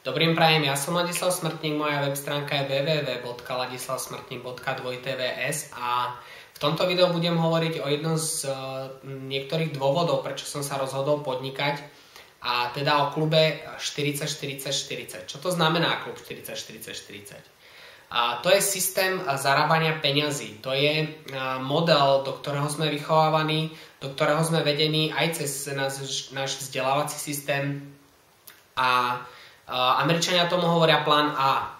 Dobrým prajem, ja som Ladislav Smrtník, moja web stránka je www.ladislavsmrtnik.vs a v tomto videu budem hovoriť o jednom z niektorých dôvodov, prečo som sa rozhodol podnikať, a teda o klube 40-40-40. Čo to znamená klub 40-40-40? To je systém zarábania peňazí. To je model, do ktorého sme vychovávaní, do ktorého sme vedení aj cez náš vzdelávací systém. A Američania tomu hovoria plán A.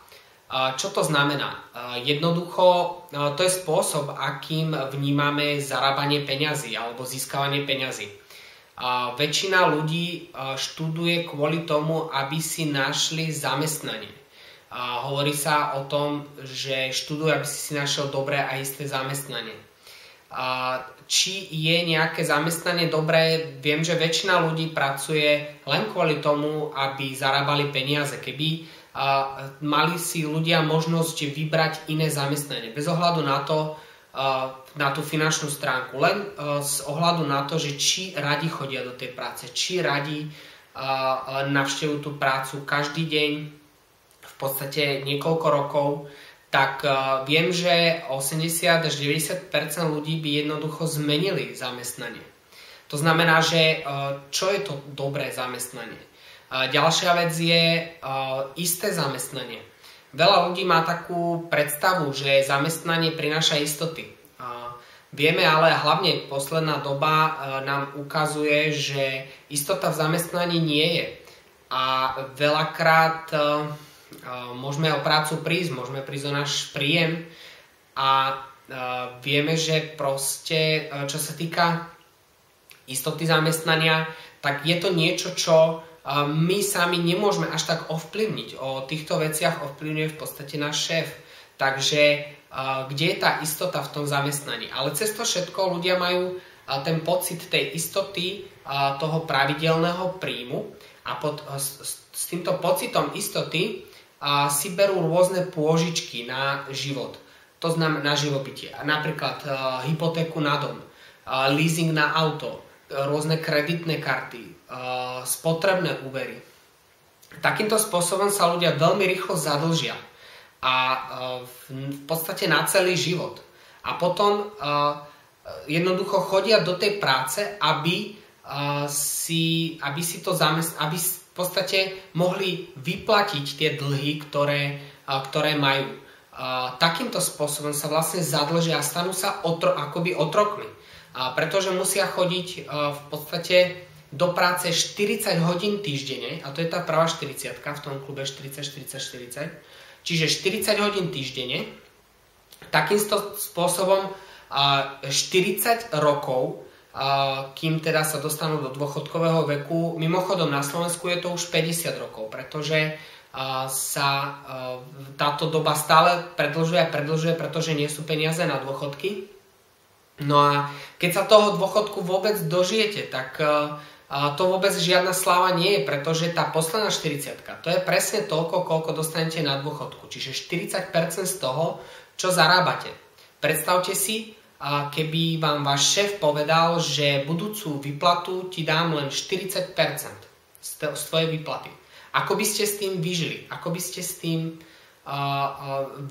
Čo to znamená? Jednoducho, to je spôsob, akým vnímame zarábanie peňazí alebo získavanie peňazí. Väčšina ľudí študuje kvôli tomu, aby si našli zamestnanie. Hovorí sa o tom, že študuj, aby si našiel dobré a isté zamestnanie. Či je nejaké zamestnanie dobré, viem, že väčšina ľudí pracuje len kvôli tomu, aby zarábali peniaze. Keby mali si ľudia možnosť vybrať iné zamestnanie, bez ohľadu na to, na tú finančnú stránku, len z ohľadu na to, že či radi chodia do tej práce, či radi navštevujú tú prácu každý deň, v podstate niekoľko rokov, tak viem, že 80 až 90% ľudí by jednoducho zmenili zamestnanie. To znamená, že čo je to dobré zamestnanie? Ďalšia vec je isté zamestnanie. Veľa ľudí má takú predstavu, že zamestnanie prináša istoty. Vieme, ale hlavne posledná doba nám ukazuje, že istota v zamestnaní nie je. A veľakrát môžeme o prácu prísť, môžeme prísť o náš príjem a vieme, že proste, čo sa týka istoty zamestnania, tak je to niečo, čo my sami nemôžeme až tak ovplyvniť. O týchto veciach ovplyvňuje v podstate náš šéf. Takže kde je tá istota v tom zamestnaní? Ale cez to všetko ľudia majú ten pocit tej istoty, toho pravidelného príjmu a s týmto pocitom istoty si berú rôzne pôžičky na život. To znamená na živobytie. Napríklad hypotéku na dom, leasing na auto, rôzne kreditné karty, spotrebné úvery. Takýmto spôsobom sa ľudia veľmi rýchlo zadlžia a v podstate na celý život. A potom jednoducho chodia do tej práce, aby si v podstate mohli vyplatiť tie dlhy, ktoré majú. Takýmto spôsobom sa vlastne zadlžia a stanú sa akoby otrokmi. Pretože musia chodiť v podstate do práce 40 hodín týždenne, a to je tá prvá 40-ka v tom klube 40-40-40, čiže 40 hodín týždenne, takýmto spôsobom 40 rokov, kým teda sa dostanú do dôchodkového veku. Mimochodom na Slovensku je to už 50 rokov, pretože sa táto doba stále predĺžuje, pretože nie sú peniaze na dôchodky. No a keď sa toho dôchodku vôbec dožijete, tak to vôbec žiadna sláva nie je, pretože tá posledná 40-ka, to je presne toľko, koľko dostanete na dôchodku. Čiže 40% z toho, čo zarábate. Predstavte si, keby vám váš šéf povedal, že budúcu výplatu ti dám len 40% z tvojej výplaty. Ako by ste s tým vyžili? Ako by ste s tým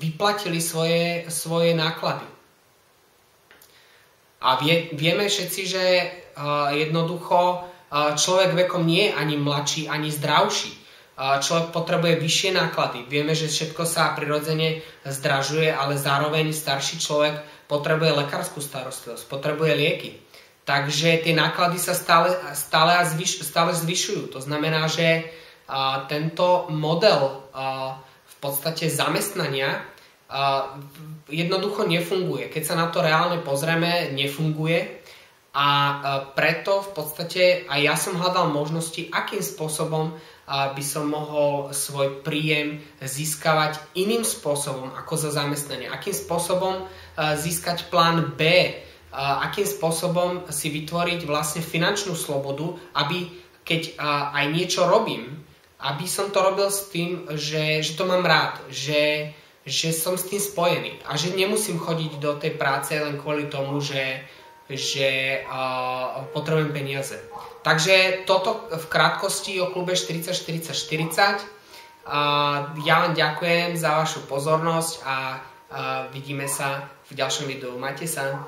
vyplatili svoje náklady? A vieme všetci, že jednoducho človek vekom nie je ani mladší, ani zdravší. Človek potrebuje vyššie náklady. Vieme, že všetko sa prirodzene zdražuje, ale zároveň starší človek potrebuje lekárskú starostlivosť, potrebuje lieky. Takže tie náklady sa stále zvyšujú. To znamená, že tento model v podstate zamestnania jednoducho nefunguje. Keď sa na to reálne pozrieme, nefunguje. A preto v podstate aj ja som hľadal možnosti, akým spôsobom by som mohol svoj príjem získavať iným spôsobom ako za zamestnanie. Akým spôsobom získať plán B. Akým spôsobom si vytvoriť vlastne finančnú slobodu, aby keď aj niečo robím, aby som to robil s tým, že to mám rád, že som s tým spojený a že nemusím chodiť do tej práce len kvôli tomu, že potrebujem peniaze. Takže toto v krátkosti o klube 40-40-40. Ja vám ďakujem za vašu pozornosť a vidíme sa v ďalšom videu. Majte sa.